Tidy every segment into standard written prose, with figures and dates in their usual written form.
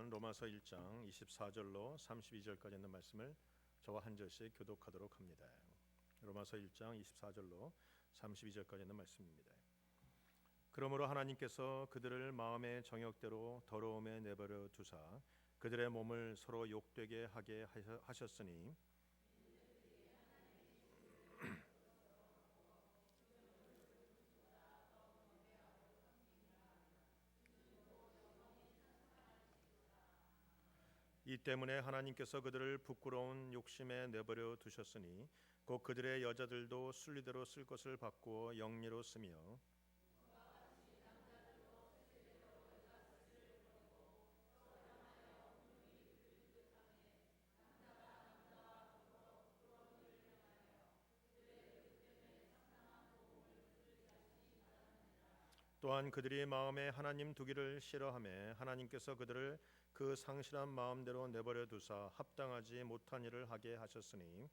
우리는 로마서 1장 24절로 32절까지 있는 말씀을 저와 한 절씩 교독하도록 합니다. 로마서 1장 24절로 32절까지 있는 말씀입니다. 그러므로 하나님께서 그들을 마음의 정욕대로 더러움에 내버려 두사 그들의 몸을 서로 욕되게 하게 하셨으니 이 때문에 하나님께서 그들을 부끄러운 욕심에 내버려 두셨으니 곧 그들의 여자들도 순리대로 쓸 것을 바꾸어 영리로 쓰며 또한 그들이 마음에 하나님 두기를 싫어하며 하나님께서 그들을 그 상실한 마음대로 내버려 두사 합당하지 못한 일을 하게 하셨으니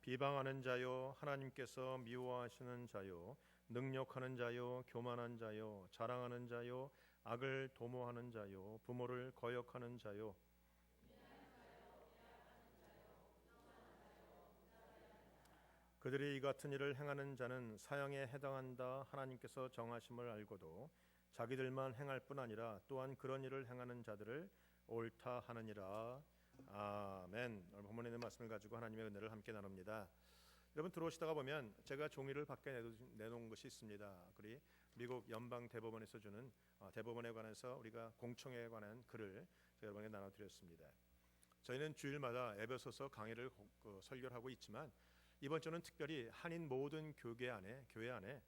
비방하는 자요 하나님께서 미워하시는 자요 능욕하는 자요 교만한 자요 자랑하는 자요 악을 도모하는 자요 부모를 거역하는 자요 그들이 이 같은 일을 행하는 자는 사형에 해당한다 하나님께서 정하심을 알고도 자기들만 행할 뿐 아니라 또한 그런 일을 행하는 자들을 옳다 하느니라. 아멘. 오늘 본문에 있는 말씀을 가지고 하나님의 은혜를 함께 나눕니다. 여러분 들어오시다가 보면 제가 종이를 밖에 내놓은 것이 있습니다. 그리 미국 연방 대법원에서 주는 대법원에 관해서 우리가 공청회에 관한 글을 제가 여러분에게 나눠드렸습니다. 저희는 주일마다 에베소서 강의를 설교를 하고 있지만 이번 주는 특별히 한인 모든 교회 안에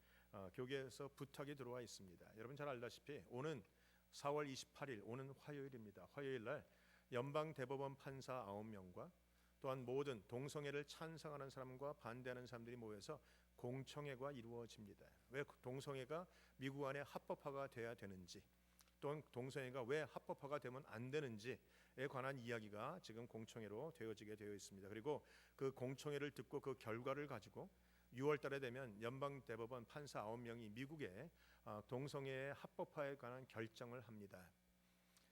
교계에서 부탁이 들어와 있습니다. 여러분 잘 알다시피 오는 4월 28일 오는 화요일입니다. 화요일 날 연방 대법원 판사 9명과 또한 모든 동성애를 찬성하는 사람과 반대하는 사람들이 모여서 공청회가 이루어집니다. 왜 동성애가 미국 안에 합법화가 돼야 되는지 또한 동성애가 왜 합법화가 되면 안 되는지에 관한 이야기가 지금 공청회로 되어지게 되어 있습니다. 그리고 그 공청회를 듣고 그 결과를 가지고 6월 달에 되면 연방대법원 판사 9명이 미국의 동성애 합법화에 관한 결정을 합니다.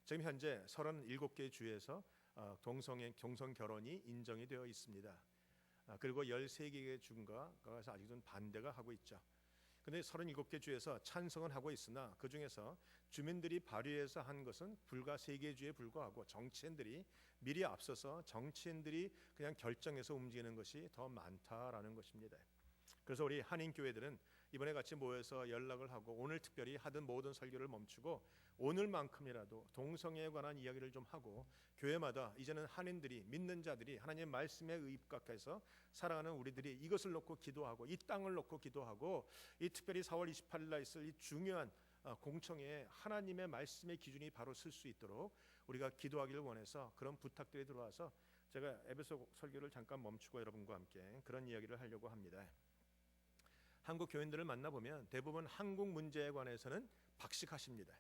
지금 현재 37개 주에서 동성 결혼이 인정이 되어 있습니다. 그리고 13개의 주가 아직은 반대가 하고 있죠. 그런데 37개 주에서 찬성은 하고 있으나 그 중에서 주민들이 발의해서 한 것은 불과 3개 주에 불과하고 정치인들이 미리 앞서서 정치인들이 그냥 결정해서 움직이는 것이 더 많다라는 것입니다. 그래서 우리 한인교회들은 이번에 같이 모여서 연락을 하고 오늘 특별히 하던 모든 설교를 멈추고 오늘만큼이라도 동성애에 관한 이야기를 좀 하고 교회마다 이제는 한인들이 믿는 자들이 하나님의 말씀에 입각해서 살아가는 우리들이 이것을 놓고 기도하고 이 땅을 놓고 기도하고 이 특별히 4월 28일 날 있을 이 중요한 공청회에 하나님의 말씀의 기준이 바로 쓸 수 있도록 우리가 기도하기를 원해서 그런 부탁들이 들어와서 제가 에베소 설교를 잠깐 멈추고 여러분과 함께 그런 이야기를 하려고 합니다. 한국 교인들을 만나보면 대부분 한국 문제에 관해서는 박식하십니다.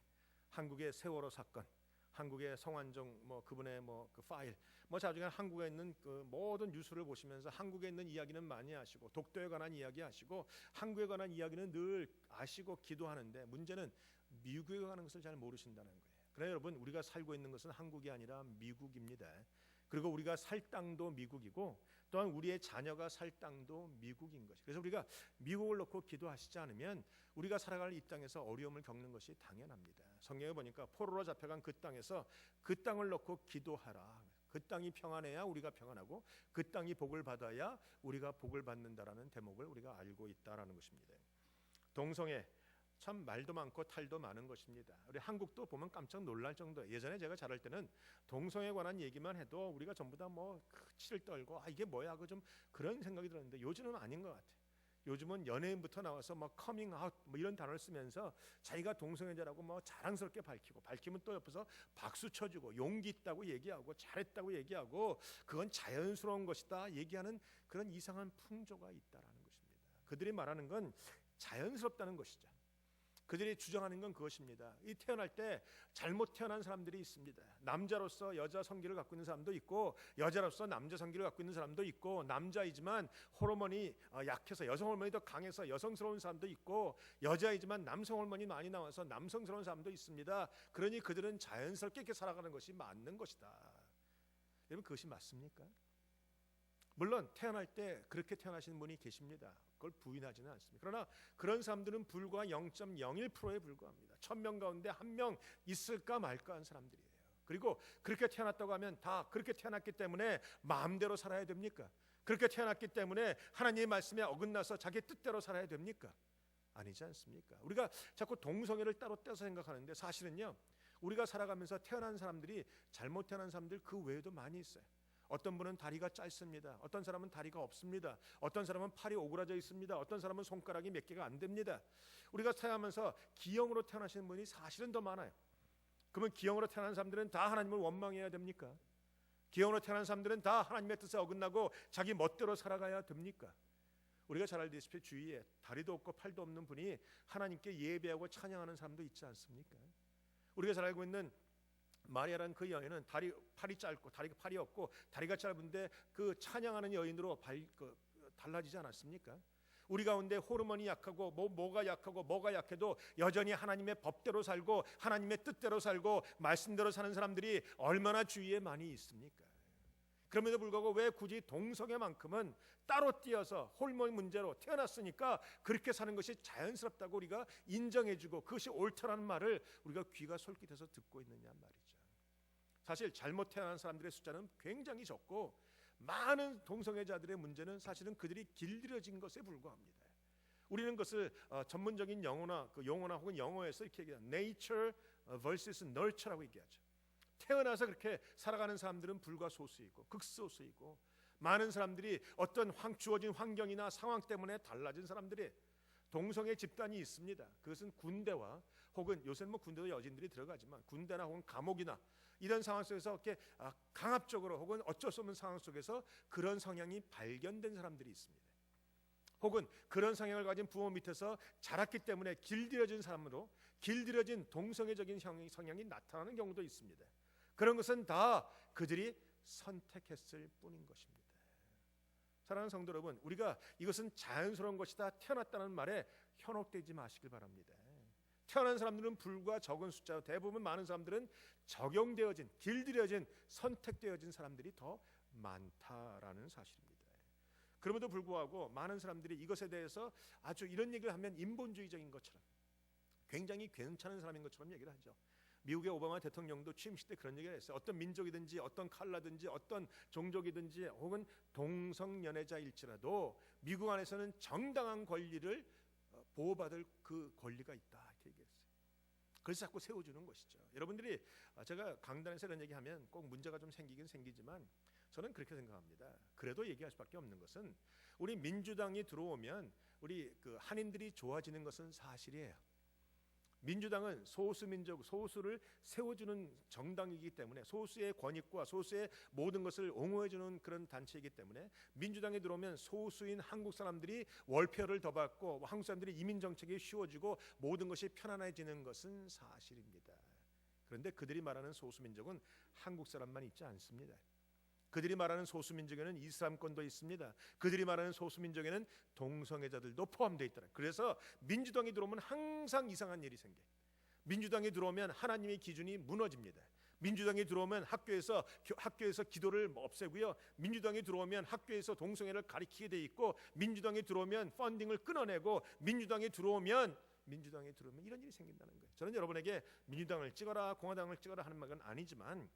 한국의 세월호 사건, 한국의 성완종 그분의 그 파일, 자중에 한국에 있는 그 모든 뉴스를 보시면서 한국에 있는 이야기는 많이 하시고 독도에 관한 이야기 하시고 한국에 관한 이야기는 늘 아시고 기도하는데 문제는 미국에 관한 것을 잘 모르신다는 거예요. 그러나 여러분 우리가 살고 있는 것은 한국이 아니라 미국입니다. 그리고 우리가 살 땅도 미국이고 또한 우리의 자녀가 살 땅도 미국인 것이. 그래서 우리가 미국을 놓고 기도하시지 않으면 우리가 살아갈 이 땅에서 어려움을 겪는 것이 당연합니다. 성경에 보니까 포로로 잡혀간 그 땅에서 그 땅을 놓고 기도하라. 그 땅이 평안해야 우리가 평안하고 그 땅이 복을 받아야 우리가 복을 받는다라는 대목을 우리가 알고 있다라는 것입니다. 동성애 참 말도 많고 탈도 많은 것입니다. 우리 한국도 보면 깜짝 놀랄 정도. 예전에 제가 자랄 때는 동성애에 관한 얘기만 해도 우리가 전부 다 치를 떨고 이게 뭐야 그 좀 그런 생각이 들었는데 요즘은 아닌 것 같아요. 요즘은 연예인부터 나와서 커밍 아웃 이런 단어를 쓰면서 자기가 동성애자라고 자랑스럽게 밝히면 또 옆에서 박수 쳐주고 용기 있다고 얘기하고 잘했다고 얘기하고 그건 자연스러운 것이다 얘기하는 그런 이상한 풍조가 있다라는 것입니다. 그들이 말하는 건 자연스럽다는 것이죠. 그들이 주장하는 건 그것입니다. 이 태어날 때 잘못 태어난 사람들이 있습니다. 남자로서 여자 성기를 갖고 있는 사람도 있고, 여자로서 남자 성기를 갖고 있는 사람도 있고, 남자이지만 호르몬이 약해서 여성 호르몬이 더 강해서 여성스러운 사람도 있고, 여자이지만 남성 호르몬이 많이 나와서 남성스러운 사람도 있습니다. 그러니 그들은 자연스럽게 이렇게 살아가는 것이 맞는 것이다. 여러분, 그것이 맞습니까? 물론 태어날 때 그렇게 태어나시는 분이 계십니다. 그걸 부인하지는 않습니다. 그러나 그런 사람들은 불과 0.01%에 불과합니다. 1000명 가운데 1명 있을까 말까 한 사람들이에요. 그리고 그렇게 태어났다고 하면 다 그렇게 태어났기 때문에 마음대로 살아야 됩니까? 그렇게 태어났기 때문에 하나님의 말씀에 어긋나서 자기 뜻대로 살아야 됩니까? 아니지 않습니까? 우리가 자꾸 동성애를 따로 떼서 생각하는데, 사실은요, 우리가 살아가면서 태어난 사람들이 잘못 태어난 사람들 그 외에도 많이 있어요. 어떤 분은 다리가 짧습니다. 어떤 사람은 다리가 없습니다. 어떤 사람은 팔이 오그라져 있습니다. 어떤 사람은 손가락이 몇 개가 안 됩니다. 우리가 태어나면서 기형으로 태어나시는 분이 사실은 더 많아요. 그러면 기형으로 태어난 사람들은 다 하나님을 원망해야 됩니까? 기형으로 태어난 사람들은 다 하나님의 뜻에 어긋나고 자기 멋대로 살아가야 됩니까? 우리가 잘 알다시피 주위에 다리도 없고 팔도 없는 분이 하나님께 예배하고 찬양하는 사람도 있지 않습니까? 우리가 잘 알고 있는 마리아라는 그 여인은 팔이 짧고 팔이 없고 다리가 짧은데 그 찬양하는 여인으로 달라지지 않았습니까? 우리 가운데 호르몬이 약하고 뭐가 약하고 뭐가 약해도 여전히 하나님의 법대로 살고 하나님의 뜻대로 살고 말씀대로 사는 사람들이 얼마나 주위에 많이 있습니까? 그럼에도 불구하고 왜 굳이 동성애만큼은 따로 띄어서 호르몬 문제로 태어났으니까 그렇게 사는 것이 자연스럽다고 우리가 인정해주고 그것이 옳다라는 말을 우리가 귀가 솔깃해서 듣고 있느냐 말이죠. 사실 잘못 태어난 사람들의 숫자는 굉장히 적고, 많은 동성애자들의 문제는 사실은 그들이 길들여진 것에 불과합니다. 우리는 그것을 전문적인 용어나 혹은 영어에서 이렇게 얘기해요. Nature vs Nurture라고 얘기하죠. 태어나서 그렇게 살아가는 사람들은 불과 소수이고 극소수이고, 많은 사람들이 어떤 주어진 환경이나 상황 때문에 달라진 사람들이 동성애 집단이 있습니다. 그것은 군대와 혹은 요새는 군대도 여진들이 들어가지만 군대나 혹은 감옥이나 이런 상황 속에서 이렇게 강압적으로 혹은 어쩔 수 없는 상황 속에서 그런 성향이 발견된 사람들이 있습니다. 혹은 그런 성향을 가진 부모 밑에서 자랐기 때문에 길들여진 사람으로 길들여진 동성애적인 성향이 나타나는 경우도 있습니다. 그런 것은 다 그들이 선택했을 뿐인 것입니다. 사랑하는 성도 여러분, 우리가 이것은 자연스러운 것이다 태어났다는 말에 현혹되지 마시길 바랍니다. 태어난 사람들은 불과 적은 숫자, 대부분 많은 사람들은 적용되어진, 길들여진, 선택되어진 사람들이 더 많다라는 사실입니다. 그럼에도 불구하고 많은 사람들이 이것에 대해서 아주 이런 얘기를 하면 인본주의적인 것처럼, 굉장히 괜찮은 사람인 것처럼 얘기를 하죠. 미국의 오바마 대통령도 취임식 때 그런 얘기를 했어요. 어떤 민족이든지 어떤 컬러든지 어떤 종족이든지 혹은 동성연애자일지라도 미국 안에서는 정당한 권리를 보호받을 그 권리가 있다 이렇게 얘기했어요. 그래서 자꾸 세워주는 것이죠. 여러분들이 제가 강단에서 이런 얘기하면 꼭 문제가 좀 생기긴 생기지만 저는 그렇게 생각합니다. 그래도 얘기할 수밖에 없는 것은 우리 민주당이 들어오면 우리 한인들이 좋아지는 것은 사실이에요. 민주당은 소수민족, 소수를 세워주는 정당이기 때문에, 소수의 권익과 소수의 모든 것을 옹호해주는 그런 단체이기 때문에 민주당에 들어오면 소수인 한국 사람들이 월페어를 더 받고 한국 사람들이 이민 정책이 쉬워지고 모든 것이 편안해지는 것은 사실입니다. 그런데 그들이 말하는 소수민족은 한국 사람만 있지 않습니다. 그들이 말하는 소수민족에는 이슬람권도 있습니다. 그들이 말하는 소수민족에는 동성애자들도 포함되어 있더라. 그래서 민주당이 들어오면 항상 이상한 일이 생겨요. 민주당이 들어오면 하나님의 기준이 무너집니다. 민주당이 들어오면 학교에서 기도를 없애고요. 민주당이 들어오면 학교에서 동성애를 가리키게 돼 있고, 민주당이 들어오면 펀딩을 끊어내고, 민주당이 들어오면 이런 일이 생긴다는 거예요. 저는 여러분에게 민주당을 찍어라 공화당을 찍어라 하는 말은 아니지만,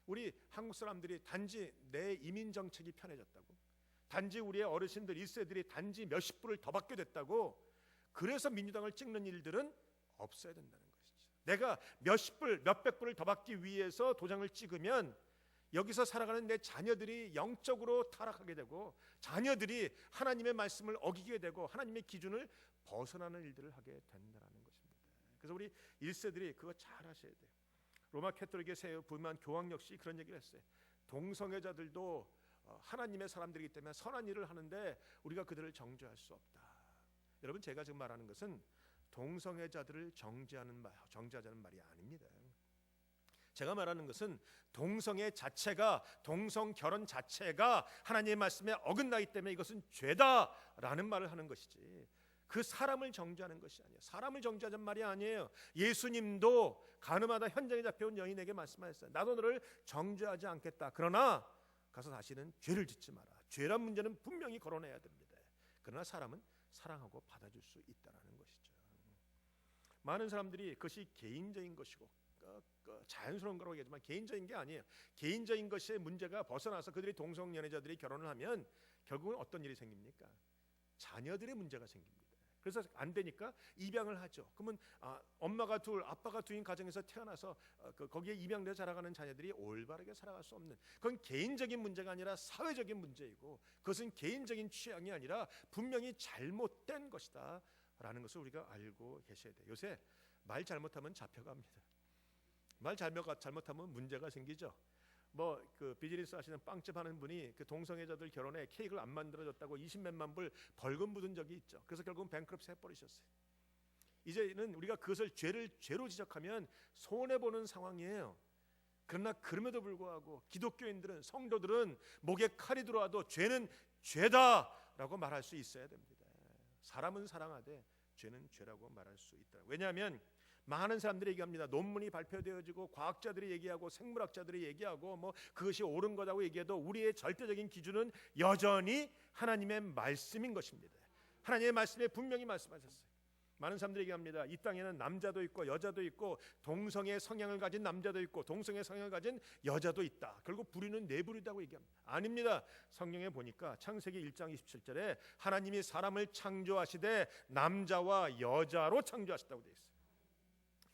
우리 한국 사람들이 단지 내 이민 정책이 편해졌다고, 단지 우리의 어르신들 1세들이 단지 몇십 불을 더 받게 됐다고 그래서 민주당을 찍는 일들은 없어야 된다는 것이죠. 내가 몇십 불, 몇백 불을 더 받기 위해서 도장을 찍으면 여기서 살아가는 내 자녀들이 영적으로 타락하게 되고, 자녀들이 하나님의 말씀을 어기게 되고 하나님의 기준을 벗어나는 일들을 하게 된다는 것입니다. 그래서 우리 1세들이 그거 잘 하셔야 돼요. 로마 캐톨릭의 새 부임한 교황 역시 그런 얘기를 했어요. 동성애자들도 하나님의 사람들이기 때문에 선한 일을 하는데 우리가 그들을 정죄할 수 없다. 여러분, 제가 지금 말하는 것은 동성애자들을 정죄하자는 말이 아닙니다. 제가 말하는 것은 동성애 자체가, 동성 결혼 자체가 하나님의 말씀에 어긋나기 때문에 이것은 죄다라는 말을 하는 것이지, 그 사람을 정죄하는 것이 아니에요. 사람을 정죄하자는 말이 아니에요. 예수님도 가늠하다 현장에 잡혀온 여인에게 말씀하셨어요. 나도 너를 정죄하지 않겠다. 그러나 가서 다시는 죄를 짓지 마라. 죄란 문제는 분명히 거론해야 됩니다. 그러나 사람은 사랑하고 받아줄 수 있다는 것이죠. 많은 사람들이 그것이 개인적인 것이고 자연스러운 거라고 얘기하지만 개인적인 게 아니에요. 개인적인 것의 문제가 벗어나서 그들이 동성연애자들이 결혼을 하면 결국은 어떤 일이 생깁니까? 자녀들의 문제가 생깁니다. 그래서 안 되니까 입양을 하죠. 그러면 엄마가 둘, 아빠가 둘인 가정에서 태어나서 거기에 입양되어 자라가는 자녀들이 올바르게 살아갈 수 없는, 그건 개인적인 문제가 아니라 사회적인 문제이고, 그것은 개인적인 취향이 아니라 분명히 잘못된 것이다 라는 것을 우리가 알고 계셔야 돼요. 요새 말 잘못하면 잡혀갑니다. 말 잘못하면 문제가 생기죠. 그 비즈니스 하시는 빵집 하는 분이 그 동성애자들 결혼에 케이크를 안 만들어줬다고 20몇만 불 벌금 묻은 적이 있죠. 그래서 결국은 뱅크럽시 해버리셨어요. 이제는 우리가 그것을 죄로 지적하면 손해 보는 상황이에요. 그러나 그럼에도 불구하고 기독교인들은, 성도들은 목에 칼이 들어와도 죄는 죄다라고 말할 수 있어야 됩니다. 사람은 사랑하되 죄는 죄라고 말할 수 있다. 왜냐하면 많은 사람들이 얘기합니다. 논문이 발표되어지고 과학자들이 얘기하고 생물학자들이 얘기하고 그것이 옳은 거라고 얘기해도 우리의 절대적인 기준은 여전히 하나님의 말씀인 것입니다. 하나님의 말씀에 분명히 말씀하셨어요. 많은 사람들이 얘기합니다. 이 땅에는 남자도 있고 여자도 있고 동성애 성향을 가진 남자도 있고 동성애 성향을 가진 여자도 있다. 결국 부류는 네 부류다고 얘기합니다. 아닙니다. 성경에 보니까 창세기 1장 27절에 하나님이 사람을 창조하시되 남자와 여자로 창조하셨다고 되어 있어요.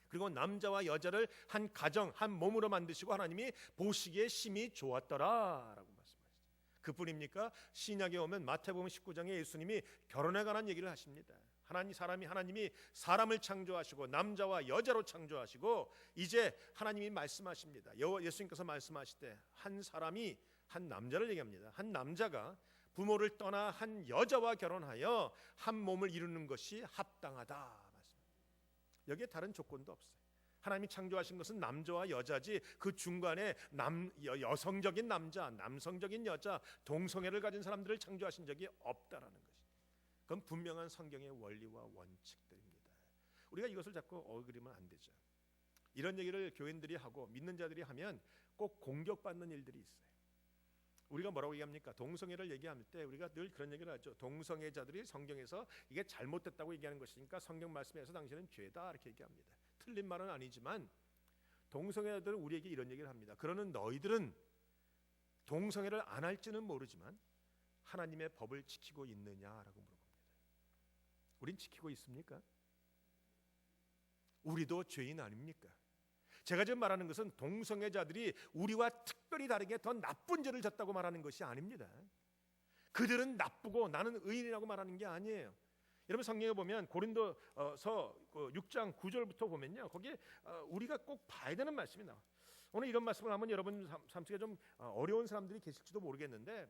그리고 남자와 여자를 한 가정, 한 몸으로 만드시고 하나님이 보시기에 심히 좋았더라라고 말씀하시죠. 그뿐입니까? 신약에 오면 마태복음 19장에 예수님이 결혼에 관한 얘기를 하십니다. 하나님이 사람을 창조하시고 남자와 여자로 창조하시고 이제 하나님이 말씀하십니다. 예수님께서 말씀하실 때 한 남자를 얘기합니다. 한 남자가 부모를 떠나 한 여자와 결혼하여 한 몸을 이루는 것이 합당하다. 여기에 다른 조건도 없어요. 하나님이 창조하신 것은 남자와 여자지 그 중간에 여성적인 남자, 남성적인 여자, 동성애를 가진 사람들을 창조하신 적이 없다라는 것이. 그건 분명한 성경의 원리와 원칙들입니다. 우리가 이것을 자꾸 어그리면 안 되죠. 이런 얘기를 교인들이 하고 믿는 자들이 하면 꼭 공격받는 일들이 있어요. 우리가 뭐라고 얘기합니까? 동성애를 얘기할 때 우리가 늘 그런 얘기를 하죠. 동성애자들이 성경에서 이게 잘못됐다고 얘기하는 것이니까 성경 말씀에서 당신은 죄다 이렇게 얘기합니다. 틀린 말은 아니지만 동성애자들은 우리에게 이런 얘기를 합니다. 그러는 너희들은 동성애를 안 할지는 모르지만 하나님의 법을 지키고 있느냐라고 물어봅니다. 우린 지키고 있습니까? 우리도 죄인 아닙니까? 제가 지금 말하는 것은 동성애자들이 우리와 특별히 다르게 더 나쁜 죄를 졌다고 말하는 것이 아닙니다. 그들은 나쁘고 나는 의인이라고 말하는 게 아니에요. 여러분 성경에 보면 고린도서 6장 9절부터 보면요, 거기에 우리가 꼭 봐야 되는 말씀이 나와요. 오늘 이런 말씀을 하면 여러분 삶 속에 좀 어려운 사람들이 계실지도 모르겠는데,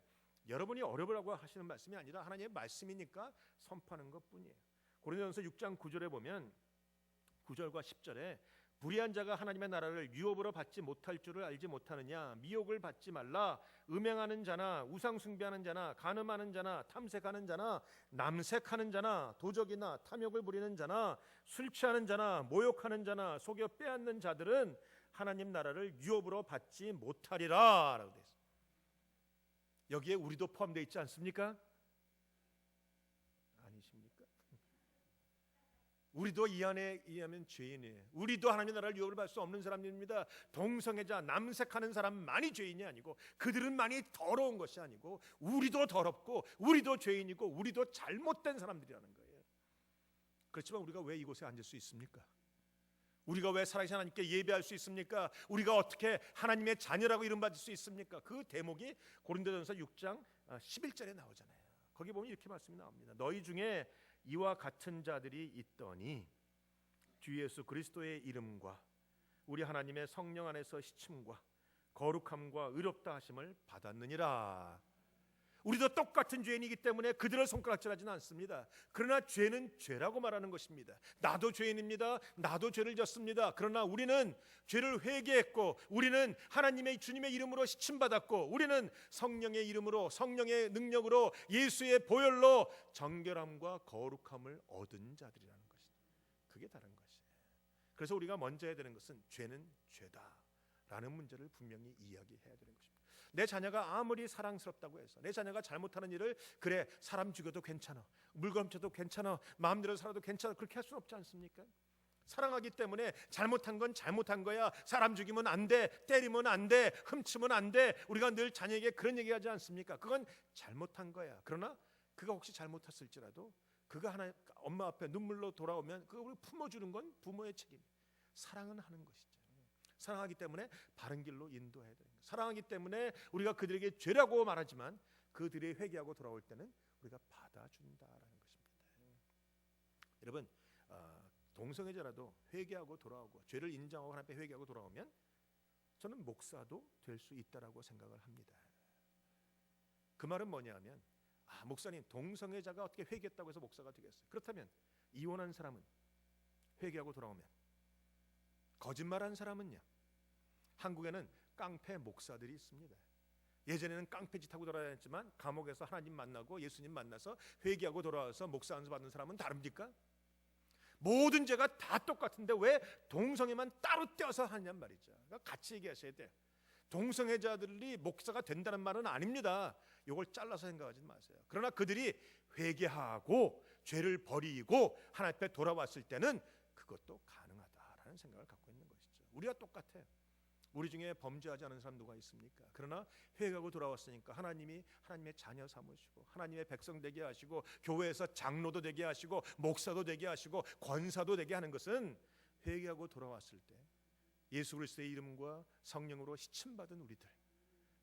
여러분이 어려우라고 하시는 말씀이 아니라 하나님의 말씀이니까 선포하는 것뿐이에요. 고린도전서 6장 9절에 보면 9절과 10절에 불의한 자가 하나님의 나라를 유업으로 받지 못할 줄을 알지 못하느냐. 미혹을 받지 말라. 음행하는 자나 우상 숭배하는 자나 간음하는 자나 탐색하는 자나 남색하는 자나 도적이나 탐욕을 부리는 자나 술 취하는 자나 모욕하는 자나 속여 빼앗는 자들은 하나님 나라를 유업으로 받지 못하리라 라고 되어 있습니다. 여기에 우리도 포함되어 있지 않습니까? 아니십니까? 우리도 이 안에 이하면 죄인이에요. 우리도 하나님의 나라를 유업을 받을 수 없는 사람입니다. 동성애자, 남색하는 사람만이 죄인이 아니고 그들은 많이 더러운 것이 아니고 우리도 더럽고 우리도 죄인이고 우리도 잘못된 사람들이라는 거예요. 그렇지만 우리가 왜 이곳에 앉을 수 있습니까? 우리가 왜 살아계신 하나님께 예배할 수 있습니까? 우리가 어떻게 하나님의 자녀라고 이름받을 수 있습니까? 그 대목이 고린도전서 6장 11절에 나오잖아요. 거기 보면 이렇게 말씀이 나옵니다. 너희 중에 이와 같은 자들이 있더니 주 예수 그리스도의 이름과 우리 하나님의 성령 안에서 시침과 거룩함과 의롭다 하심을 받았느니라. 우리도 똑같은 죄인이기 때문에 그들을 손가락질하지는 않습니다. 그러나 죄는 죄라고 말하는 것입니다. 나도 죄인입니다. 나도 죄를 졌습니다. 그러나 우리는 죄를 회개했고, 우리는 하나님의 주님의 이름으로 시침받았고, 우리는 성령의 이름으로, 성령의 능력으로, 예수의 보혈로 정결함과 거룩함을 얻은 자들이라는 것입니다. 그게 다른 것이에요. 그래서 우리가 먼저 해야 되는 것은 죄는 죄다라는 문제를 분명히 이야기해야 되는 것입니다. 내 자녀가 아무리 사랑스럽다고 해서 내 자녀가 잘못하는 일을, 그래 사람 죽여도 괜찮아, 물건 훔쳐도 괜찮아, 마음대로 살아도 괜찮아, 그렇게 할 수는 없지 않습니까? 사랑하기 때문에 잘못한 건 잘못한 거야, 사람 죽이면 안 돼, 때리면 안 돼, 훔치면 안 돼, 우리가 늘 자녀에게 그런 얘기하지 않습니까? 그건 잘못한 거야. 그러나 그가 혹시 잘못했을지라도 그가 하나 엄마 앞에 눈물로 돌아오면 그걸 품어주는 건 부모의 책임. 사랑은 하는 것이죠. 사랑하기 때문에 바른 길로 인도해야 됩니다. 사랑하기 때문에 우리가 그들에게 죄라고 말하지만 그들이 회개하고 돌아올 때는 우리가 받아준다라는 것입니다. 여러분, 동성애자라도 회개하고 돌아오고 죄를 인정하고 하나님 앞에 회개하고 돌아오면 저는 목사도 될 수 있다라고 생각을 합니다. 그 말은 뭐냐면, 목사님, 동성애자가 어떻게 회개했다고 해서 목사가 되겠어요? 그렇다면 이혼한 사람은 회개하고 돌아오면, 거짓말한 사람은요? 한국에는 깡패 목사들이 있습니다. 예전에는 깡패짓 하고 돌아다녔지만 감옥에서 하나님 만나고 예수님 만나서 회개하고 돌아와서 목사 안수 받는 사람은 다릅니까? 모든 죄가 다 똑같은데 왜 동성애만 따로 떼어서 하냐 말이죠. 그러니까 같이 얘기하셔야 돼요. 동성애자들이 목사가 된다는 말은 아닙니다. 이걸 잘라서 생각하지 마세요. 그러나 그들이 회개하고 죄를 버리고 하나님 앞에 돌아왔을 때는 그것도 가능하다라는 생각을 갖고 있는 것이죠. 우리가 똑같아요. 우리 중에 범죄하지 않은 사람 누가 있습니까? 그러나 회개하고 돌아왔으니까 하나님이 하나님의 자녀 삼으시고 하나님의 백성 되게 하시고 교회에서 장로도 되게 하시고 목사도 되게 하시고 권사도 되게 하는 것은 회개하고 돌아왔을 때 예수 그리스도의 이름과 성령으로 시침받은 우리들,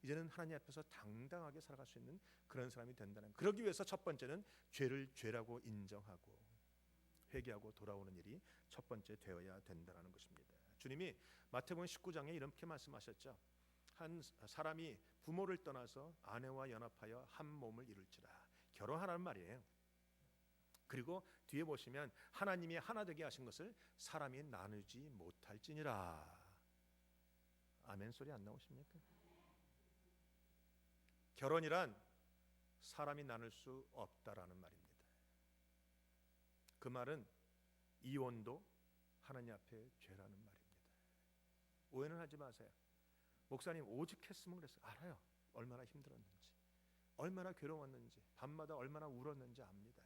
이제는 하나님 앞에서 당당하게 살아갈 수 있는 그런 사람이 된다는, 그러기 위해서 첫 번째는 죄를 죄라고 인정하고 회개하고 돌아오는 일이 첫 번째 되어야 된다는 것입니다. 주님이 마태복음 19장에 이렇게 말씀하셨죠. 한 사람이 부모를 떠나서 아내와 연합하여 한 몸을 이룰지라. 결혼하라는 말이에요. 그리고 뒤에 보시면 하나님이 하나 되게 하신 것을 사람이 나누지 못할지니라. 아멘 소리 안 나오십니까? 결혼이란 사람이 나눌 수 없다라는 말입니다. 그 말은 이혼도 하나님 앞에 죄라는 말입니다. 오해는 하지 마세요. 목사님 오죽했으면 그랬어요. 알아요. 얼마나 힘들었는지, 얼마나 괴로웠는지, 밤마다 얼마나 울었는지 압니다.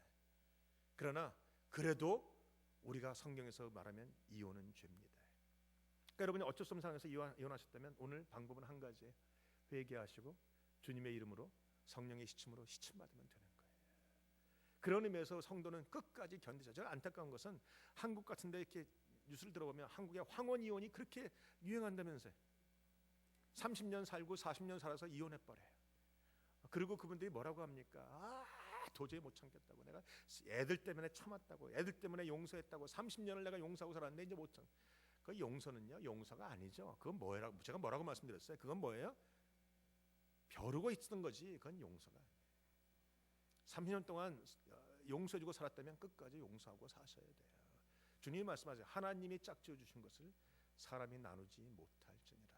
그러나 그래도 우리가 성경에서 말하면 이혼은 죄입니다. 그러니까 여러분이 어쩔 수 없는 상황에서 이혼하셨다면 오늘 방법은 한 가지예요. 회개하시고 주님의 이름으로 성령의 시침으로 시침받으면 되는 거예요. 그런 의미에서 성도는 끝까지 견디자. 제가 안타까운 것은 한국 같은 데 이렇게 뉴스를 들어보면 한국의 황혼 이혼이 그렇게 유행한다면서요. 30년 살고 40년 살아서 이혼해버려요. 그리고 그분들이 뭐라고 합니까? 도저히 못 참겠다고, 내가 애들 때문에 참았다고, 애들 때문에 용서했다고, 30년을 내가 용서하고 살았는데 이제 못 참. 그 용서는요, 용서가 아니죠. 그건 뭐라고, 제가 뭐라고 말씀드렸어요? 그건 뭐예요? 벼르고 있던 거지. 그건 용서가 아니에요. 30년 동안 용서해주고 살았다면 끝까지 용서하고 사셔야 돼요. 주님이 말씀하세요. 하나님이 짝지어 주신 것을 사람이 나누지 못할지니라.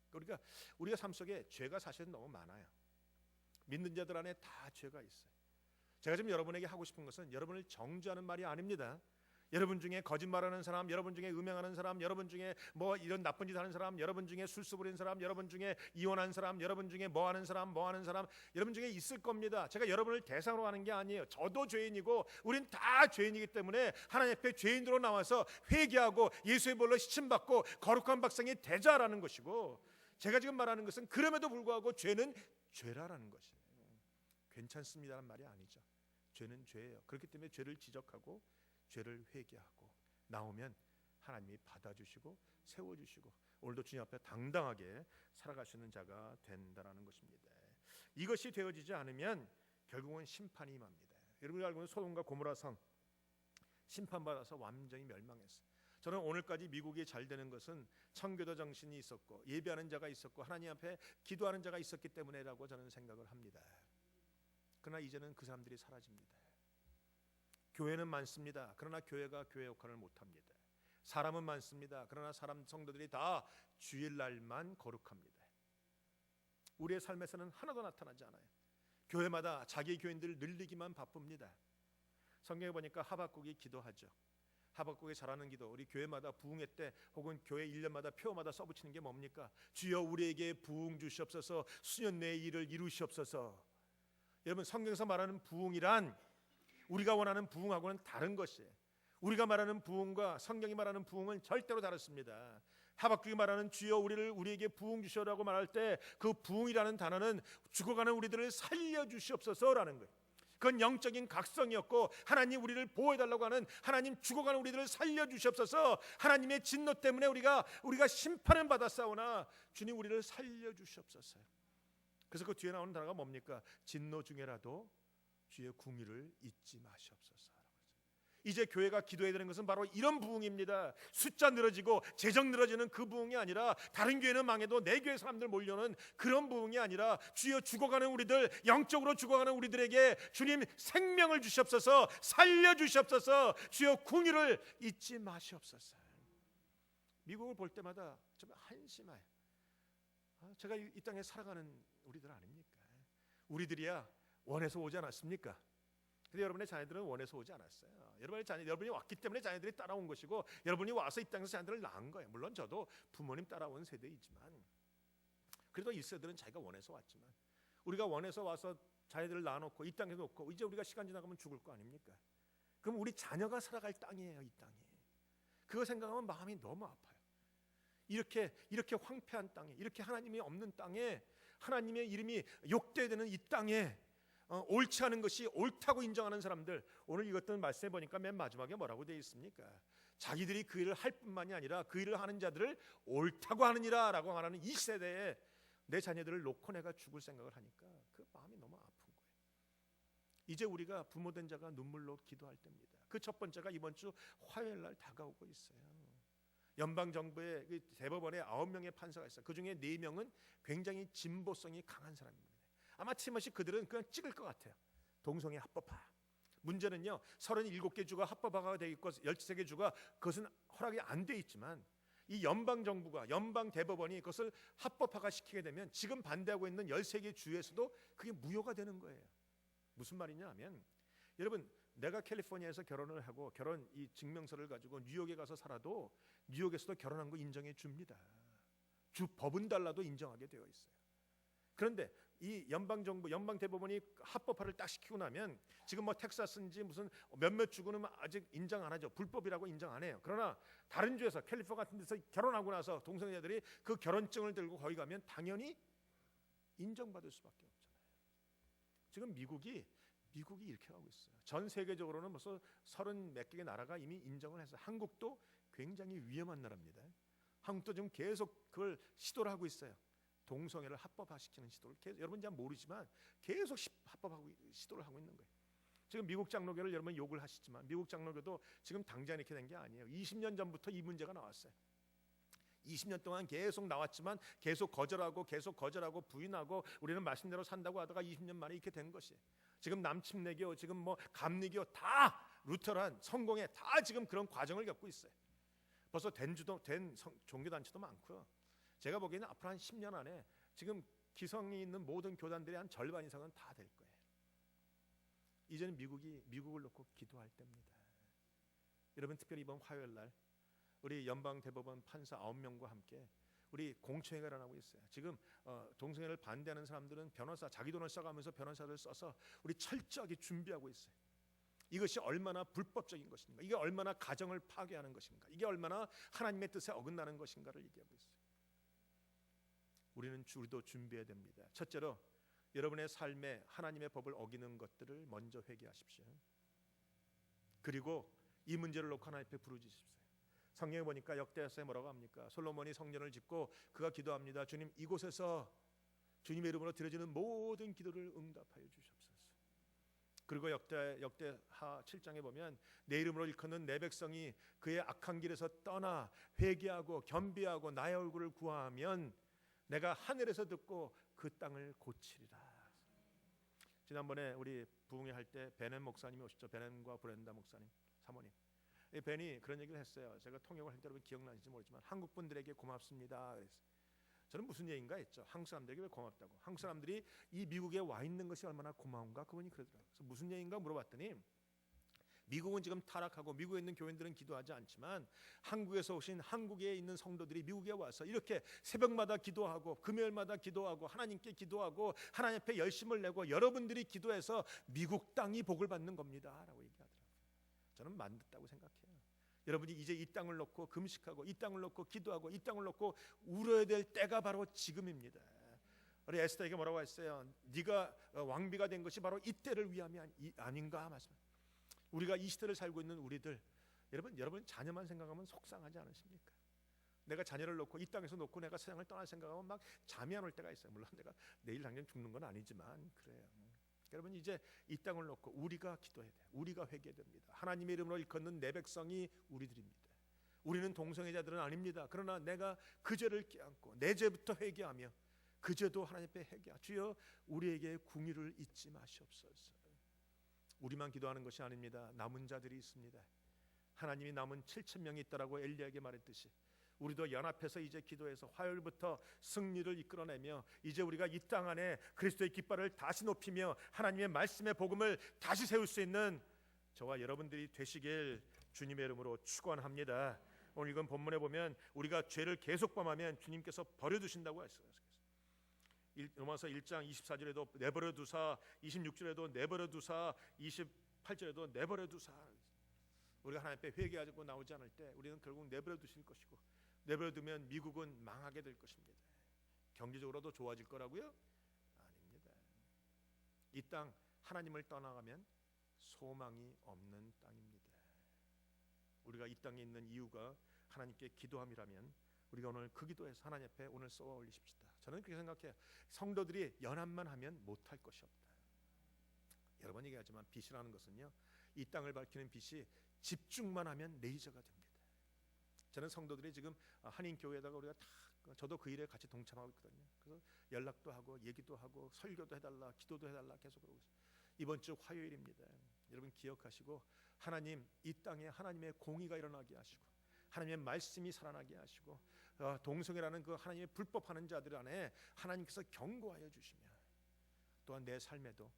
그러니까 우리가 삶 속에 죄가 사실은 너무 많아요. 믿는 자들 안에 다 죄가 있어요. 제가 지금 여러분에게 하고 싶은 것은 여러분을 정죄하는 말이 아닙니다. 여러분 중에 거짓말하는 사람, 여러분 중에 음행하는 사람, 여러분 중에 뭐 이런 나쁜 짓 하는 사람, 여러분 중에 술수 부리는 사람, 여러분 중에 이혼한 사람, 여러분 중에 뭐 하는 사람, 여러분 중에 있을 겁니다. 제가 여러분을 대상으로 하는 게 아니에요. 저도 죄인이고 우린 다 죄인이기 때문에 하나님 앞에 죄인으로 나와서 회개하고 예수의 보혈로 시침받고 거룩한 백성이 되자라는 것이고, 제가 지금 말하는 것은 그럼에도 불구하고 죄는 죄라라는 것이에요. 괜찮습니다라는 말이 아니죠. 죄는 죄예요. 그렇기 때문에 죄를 지적하고 죄를 회개하고 나오면 하나님이 받아주시고 세워주시고 오늘도 주님 앞에 당당하게 살아갈 수 있는 자가 된다는 것입니다. 이것이 되어지지 않으면 결국은 심판이 임합니다. 여러분이 알고 있는 소돔과 고모라 성 심판받아서 완전히 멸망했어요. 저는 오늘까지 미국이 잘 되는 것은 청교도 정신이 있었고 예배하는 자가 있었고 하나님 앞에 기도하는 자가 있었기 때문에라고 저는 생각을 합니다. 그러나 이제는 그 사람들이 사라집니다. 교회는 많습니다. 그러나 교회가 교회 역할을 못합니다. 사람은 많습니다. 그러나 성도들이 다 주일날만 거룩합니다. 우리의 삶에서는 하나도 나타나지 않아요. 교회마다 자기 교인들을 늘리기만 바쁩니다. 성경에 보니까 하박국이 기도하죠. 하박국이 잘하는 기도, 우리 교회마다 부흥회 때 혹은 교회 1년마다 표마다 써붙이는 게 뭡니까? 주여 우리에게 부흥 주시옵소서, 수년 내의 일을 이루시옵소서. 여러분, 성경에서 말하는 부흥이란 우리가 원하는 부흥하고는 다른 것이에요. 우리가 말하는 부흥과 성경이 말하는 부흥은 절대로 다릅니다. 하박국이 말하는 주여 우리에게 부흥 주시오라고 말할 때 그 부흥이라는 단어는 죽어가는 우리들을 살려주시옵소서라는 거예요. 그건 영적인 각성이었고, 하나님 우리를 보호해달라고 하는, 하나님 죽어가는 우리들을 살려주시옵소서. 하나님의 진노 때문에 우리가 심판을 받았사오나 주님 우리를 살려주시옵소서. 그래서 그 뒤에 나오는 단어가 뭡니까? 진노 중에라도 주의 궁유를 잊지 마시옵소서. 이제 교회가 기도해야 되는 것은 바로 이런 부흥입니다. 숫자 늘어지고 재정 늘어지는 그 부흥이 아니라, 다른 교회는 망해도 내 교회 사람들 몰려오는 그런 부흥이 아니라, 주여 죽어가는 우리들, 영적으로 죽어가는 우리들에게 주님 생명을 주시옵소서, 살려주시옵소서, 주여 궁유를 잊지 마시옵소서. 미국을 볼 때마다 좀 한심해요. 제가 이 땅에 살아가는 우리들 아닙니까? 우리들이야 원해서 오지 않았습니까? 근데 여러분의 자녀들은 원해서 오지 않았어요. 여러분이 왔기 때문에 자녀들이 따라온 것이고, 여러분이 와서 이 땅에서 자녀들을 낳은 거예요. 물론 저도 부모님 따라온 세대이지만, 그래도 1세들은 자기가 원해서 왔지만, 우리가 원해서 와서 자녀들을 낳아놓고 이 땅에 놓고 이제 우리가 시간 지나가면 죽을 거 아닙니까? 그럼 우리 자녀가 살아갈 땅이에요, 이 땅이. 그거 생각하면 마음이 너무 아파요. 이렇게 황폐한 땅에, 이렇게 하나님이 없는 땅에, 하나님의 이름이 욕되어야 되는 이 땅에 옳지 않은 것이 옳다고 인정하는 사람들, 오늘 읽었던 말씀에 보니까 맨 마지막에 뭐라고 되어 있습니까? 자기들이 그 일을 할 뿐만이 아니라 그 일을 하는 자들을 옳다고 하느니라 라고 말하는 이 세대에 내 자녀들을 놓고 내가 죽을 생각을 하니까 그 마음이 너무 아픈 거예요. 이제 우리가 부모된 자가 눈물로 기도할 때입니다. 그 첫 번째가 이번 주 화요일 날 다가오고 있어요. 연방정부의 대법원에 9명의 판사가 있어요. 그 중에 4명은 굉장히 진보성이 강한 사람입니다. 아마 티머시 그들은 그냥 찍을 것 같아요. 동성애 합법화. 문제는요, 37개 주가 합법화가 되어 있고 13개 주가 그것은 허락이 안 돼 있지만, 이 연방정부가, 연방대법원이 그것을 합법화가 시키게 되면 지금 반대하고 있는 13개 주에서도 그게 무효가 되는 거예요. 무슨 말이냐 하면, 여러분, 내가 캘리포니아에서 결혼을 하고 결혼 이 증명서를 가지고 뉴욕에 가서 살아도 뉴욕에서도 결혼한 거 인정해 줍니다. 주 법은 달라도 인정하게 되어 있어요. 그런데 이 연방정부, 연방대법원이 합법화를 딱 시키고 나면, 지금 뭐 텍사스인지 무슨 몇몇 주구는 아직 인정 안 하죠. 불법이라고 인정 안 해요. 그러나 다른 주에서, 캘리포니아 같은 데서 결혼하고 나서 동성애자들이 그 결혼증을 들고 거기 가면 당연히 인정받을 수밖에 없잖아요. 지금 미국이 이렇게 하고 있어요. 전 세계적으로는 벌써 30 몇 개의 나라가 이미 인정을 해서, 한국도 굉장히 위험한 나라입니다. 한국도 지금 계속 그걸 시도를 하고 있어요. 동성애를 합법화시키는 시도를 계속, 여러분 잘 모르지만 계속 합법하고 시도를 하고 있는 거예요. 지금 미국 장로교를 여러분 욕을 하시지만, 미국 장로교도 지금 당장 이렇게 된 게 아니에요. 20년 전부터 이 문제가 나왔어요. 20년 동안 계속 나왔지만 계속 거절하고 부인하고 우리는 말씀대로 산다고 하다가 20년 만에 이렇게 된 것이에요. 지금 남침내교, 지금 뭐 감리교, 다 루터란, 성공회 다 지금 그런 과정을 겪고 있어요. 벌써 된 종교단체도 많고요. 제가 보기에는 앞으로 한 10년 안에 지금 기성이 있는 모든 교단들의 한 절반 이상은 다 될 거예요. 이제는 미국을 놓고 기도할 때입니다. 여러분, 특별히 이번 화요일 날 우리 연방대법원 판사 9명과 함께 우리 공청회가 일어나고 있어요. 지금 동성애를 반대하는 사람들은 변호사, 자기 돈을 써가면서 변호사들 써서 우리 철저하게 준비하고 있어요. 이것이 얼마나 불법적인 것인가, 이게 얼마나 가정을 파괴하는 것인가, 이게 얼마나 하나님의 뜻에 어긋나는 것인가를 얘기하고 있어요. 우리도 준비해야 됩니다. 첫째로, 여러분의 삶에 하나님의 법을 어기는 것들을 먼저 회개하십시오. 그리고 이 문제를 놓고 하나님 앞에 부르짖으십시오. 성경에 보니까 역대하서에 뭐라고 합니까? 솔로몬이 성전을 짓고 그가 기도합니다. 주님, 이곳에서 주님의 이름으로 드려지는 모든 기도를 응답하여 주시옵소서. 그리고 역대하 7장에 보면, 내 이름으로 일컫는 내 백성이 그의 악한 길에서 떠나 회개하고 겸비하고 나의 얼굴을 구하면 내가 하늘에서 듣고 그 땅을 고치리라. 지난번에 우리 부흥회 할 때 베넨 목사님이 오셨죠. 베넨과 브렌다 목사님 사모님. 이 벤이 그런 얘기를 했어요. 제가 통역을 할 때 여러분 기억나실지 모르지만 한국 분들에게 고맙습니다. 그랬어요. 저는 무슨 얘기인가 했죠. 한국 사람들에게 왜 고맙다고? 한국 사람들이 이 미국에 와 있는 것이 얼마나 고마운가 그분이 그러더라고요. 그래서 무슨 얘기인가 물어봤더니 미국은 지금 타락하고 미국에 있는 교인들은 기도하지 않지만 한국에서 오신 한국에 있는 성도들이 미국에 와서 이렇게 새벽마다 기도하고 금요일마다 기도하고 하나님께 기도하고 하나님 앞에 열심을 내고 여러분들이 기도해서 미국 땅이 복을 받는 겁니다 라고 얘기하더라고요. 저는 맞다고 생각해요. 여러분이 이제 이 땅을 놓고 금식하고 이 땅을 놓고 기도하고 이 땅을 놓고 울어야 될 때가 바로 지금입니다. 우리 에스더에게 뭐라고 했어요? 네가 왕비가 된 것이 바로 이때를 위함이 아닌가 말씀. 우리가 이 시대를 살고 있는 우리들, 여러분 자녀만 생각하면 속상하지 않으십니까? 내가 자녀를 놓고 이 땅에서 놓고 내가 세상을 떠날 생각하면 막 잠이 안 올 때가 있어요. 물론 내가 내일 당장 죽는 건 아니지만 그래요. 여러분 이제 이 땅을 놓고 우리가 기도해야 돼요. 우리가 회개해야 됩니다. 하나님의 이름으로 일컫는 내 백성이 우리들입니다. 우리는 동성애 자들은 아닙니다. 그러나 내가 그 죄를 껴안고 내 죄부터 회개하며 그 죄도 하나님 앞에 회개하. 주여 우리에게 궁유를 잊지 마시옵소서. 우리만 기도하는 것이 아닙니다. 남은 자들이 있습니다. 하나님이 남은 7,000명이 있다라고 엘리야에게 말했듯이 우리도 연합해서 이제 기도해서 화요일부터 승리를 이끌어내며 이제 우리가 이 땅 안에 그리스도의 깃발을 다시 높이며 하나님의 말씀의 복음을 다시 세울 수 있는 저와 여러분들이 되시길 주님의 이름으로 축원합니다. 오늘 읽은 본문에 보면 우리가 죄를 계속 범하면 주님께서 버려두신다고 했어요. 로마서 1장 24절에도 내버려 두사, 26절에도 내버려 두사, 28절에도 내버려 두사. 우리가 하나님 앞에 회개하고 나오지 않을 때 우리는 결국 내버려 두실 것이고 내버려 두면 미국은 망하게 될 것입니다. 경제적으로도 좋아질 거라고요? 아닙니다. 이 땅 하나님을 떠나가면 소망이 없는 땅입니다. 우리가 이 땅에 있는 이유가 하나님께 기도함이라면 우리가 오늘 그 기도에서 하나님 앞에 오늘 쏘아 올리십시다. 저는 그렇게 생각해요. 성도들이 연합만 하면 못할 것이 없다. 여러 번 얘기하지만 빛이라는 것은요, 이 땅을 밝히는 빛이 집중만 하면 레이저가 됩니다. 저는 성도들이 지금 한인교회에다가 우리가 다 저도 그 일에 같이 동참하고 있거든요. 그래서 연락도 하고 얘기도 하고 설교도 해달라, 기도도 해달라 계속 그러고 있어요. 이번 주 화요일입니다. 여러분 기억하시고 하나님 이 땅에 하나님의 공의가 일어나게 하시고 하나님의 말씀이 살아나게 하시고 동성애라는 그 하나님의 불법하는 자들 안에 하나님께서 경고하여 주시며 또한 내 삶에도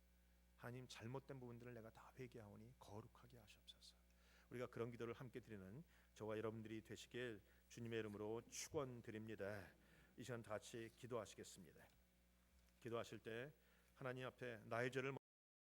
하나님 잘못된 부분들을 내가 다 회개하오니 거룩하게 하시옵소서. 우리가 그런 기도를 함께 드리는 저와 여러분들이 되시길 주님의 이름으로 축원드립니다. 이 시간 다 같이 기도하시겠습니다. 기도하실 때 하나님 앞에 나의 죄를